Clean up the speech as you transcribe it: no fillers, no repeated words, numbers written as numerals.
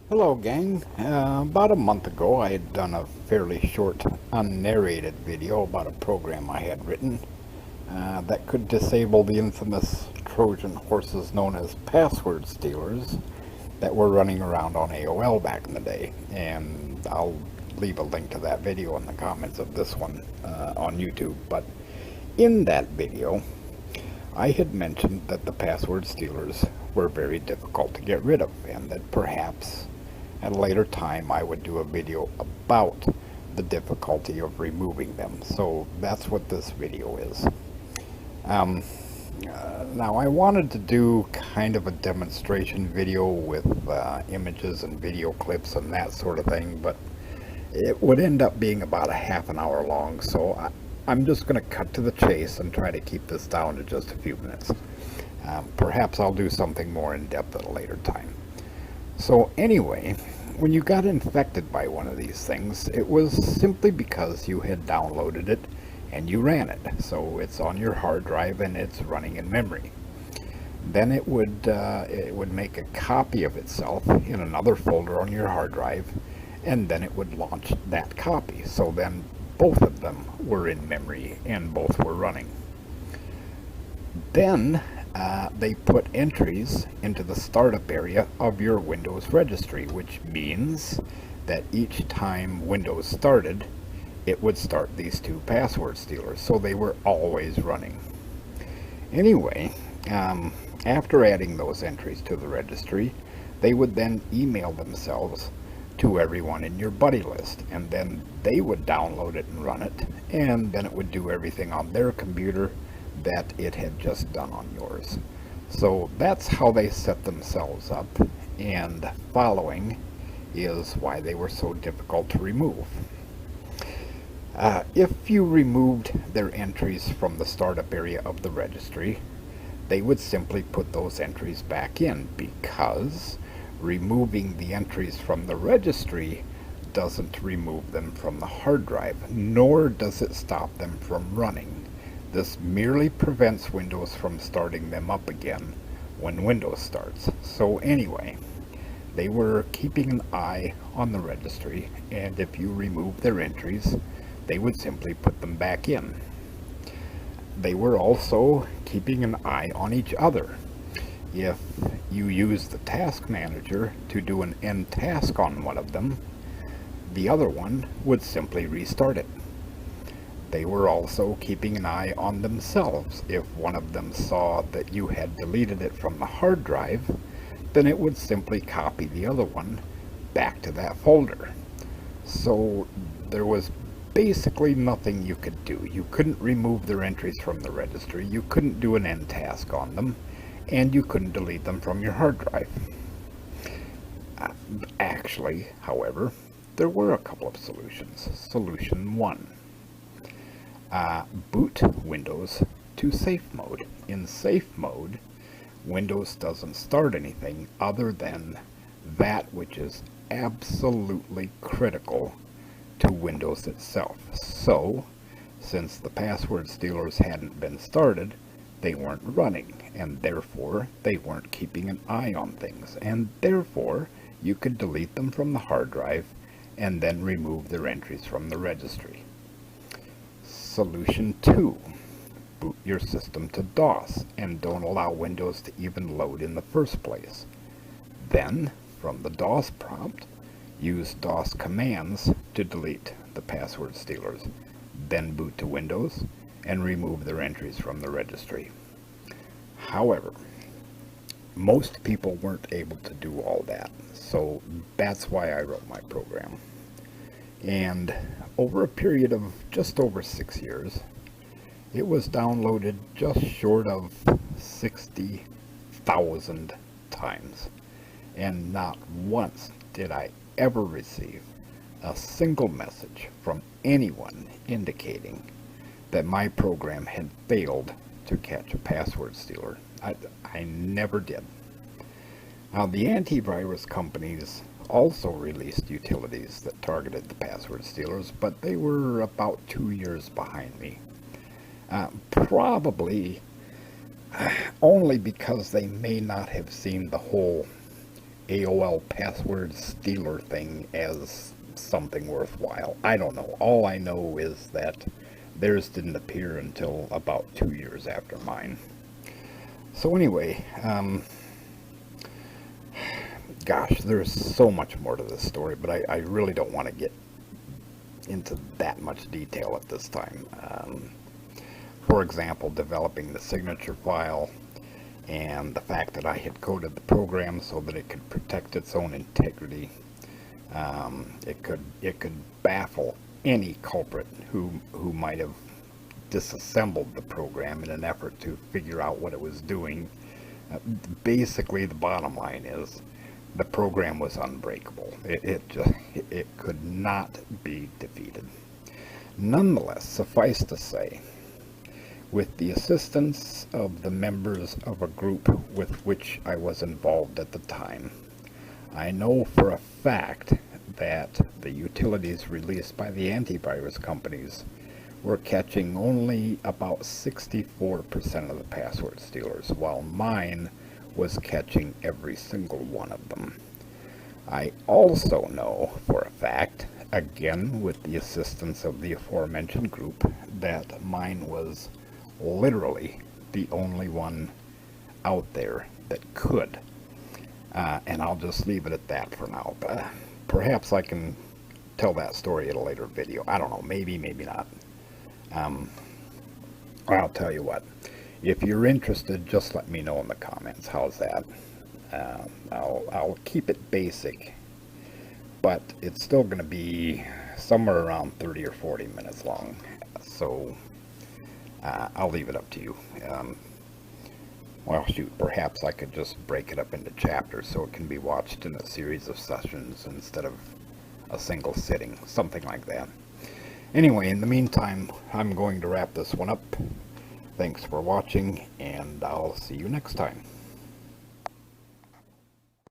Hello gang. About a month ago I had done a fairly short unnarrated video about a program I had written that could disable the infamous Trojan horses known as password stealers that were running around on AOL back in the day. And I'll leave a link to that video in the comments of this one on YouTube. But in that video I had mentioned that the password stealers were very difficult to get rid of, and that perhaps at a later time I would do a video about the difficulty of removing them. So that's what this video is. Now I wanted to do kind of a demonstration video with images and video clips and that sort of thing, but it would end up being about a half an hour long, so I'm just going to cut to the chase and try to keep this down to just a few minutes. Perhaps I'll do something more in depth at a later time. So anyway, when you got infected by one of these things, it was simply because you had downloaded it and you ran it. So it's on your hard drive and it's running in memory. Then it would make a copy of itself in another folder on your hard drive, and then it would launch that copy. So then both of them were in memory and both were running. Then they put entries into the startup area of your Windows registry, which means that each time Windows started, it would start these two password stealers, so they were always running. Anyway, after adding those entries to the registry, they would then email themselves to everyone in your buddy list, and then they would download it and run it, and then it would do everything on their computer that it had just done on yours. So that's how they set themselves up, and following is why they were so difficult to remove. If you removed their entries from the startup area of the registry, they would simply put those entries back in, because removing the entries from the registry doesn't remove them from the hard drive, nor does it stop them from running. This merely prevents Windows from starting them up again when Windows starts. So anyway, they were keeping an eye on the registry, and if you remove their entries, they would simply put them back in. They were also keeping an eye on each other. If you use the task manager to do an end task on one of them, the other one would simply restart it. They were also keeping an eye on themselves. If one of them saw that you had deleted it from the hard drive, then it would simply copy the other one back to that folder. So there was basically nothing you could do. You couldn't remove their entries from the registry, you couldn't do an end task on them, and you couldn't delete them from your hard drive. Actually, however, there were a couple of solutions. Solution 1. Boot Windows to safe mode. In safe mode, Windows doesn't start anything other than that which is absolutely critical to Windows itself. So, since the password stealers hadn't been started, they weren't running, and therefore they weren't keeping an eye on things, and therefore you could delete them from the hard drive and then remove their entries from the registry. Solution 2. Boot your system to DOS and don't allow Windows to even load in the first place. Then, from the DOS prompt, use DOS commands to delete the password stealers. Then boot to Windows and remove their entries from the registry. However, most people weren't able to do all that, so that's why I wrote my program. And over a period of just over 6 years, it was downloaded just short of 60,000 times, and not once did I ever receive a single message from anyone indicating that my program had failed to catch a password stealer. I never did. Now, the antivirus companies also released utilities that targeted the password stealers, but they were about 2 years behind me. Probably only because they may not have seen the whole AOL password stealer thing as something worthwhile. I don't know. All I know is that theirs didn't appear until about 2 years after mine. So anyway, gosh, there's so much more to this story, but I really don't want to get into that much detail at this time. For example, developing the signature file and the fact that I had coded the program so that it could protect its own integrity. It could baffle any culprit who might have disassembled the program in an effort to figure out what it was doing. Basically, the bottom line is the program was unbreakable. It could not be defeated. Nonetheless, suffice to say, with the assistance of the members of a group with which I was involved at the time, I know for a fact that the utilities released by the antivirus companies were catching only about 64% of the password stealers, while mine was catching every single one of them. I also know for a fact, again with the assistance of the aforementioned group, that mine was literally the only one out there that could. And I'll just leave it at that for now. Perhaps I can tell that story at a later video. I don't know, maybe not. I'll tell you what. If you're interested, just let me know in the comments. How's that? I'll keep it basic, but it's still going to be somewhere around 30 or 40 minutes long. So I'll leave it up to you. Well, shoot, perhaps I could just break it up into chapters so it can be watched in a series of sessions instead of a single sitting, something like that. Anyway, in the meantime, I'm going to wrap this one up. Thanks for watching, and I'll see you next time.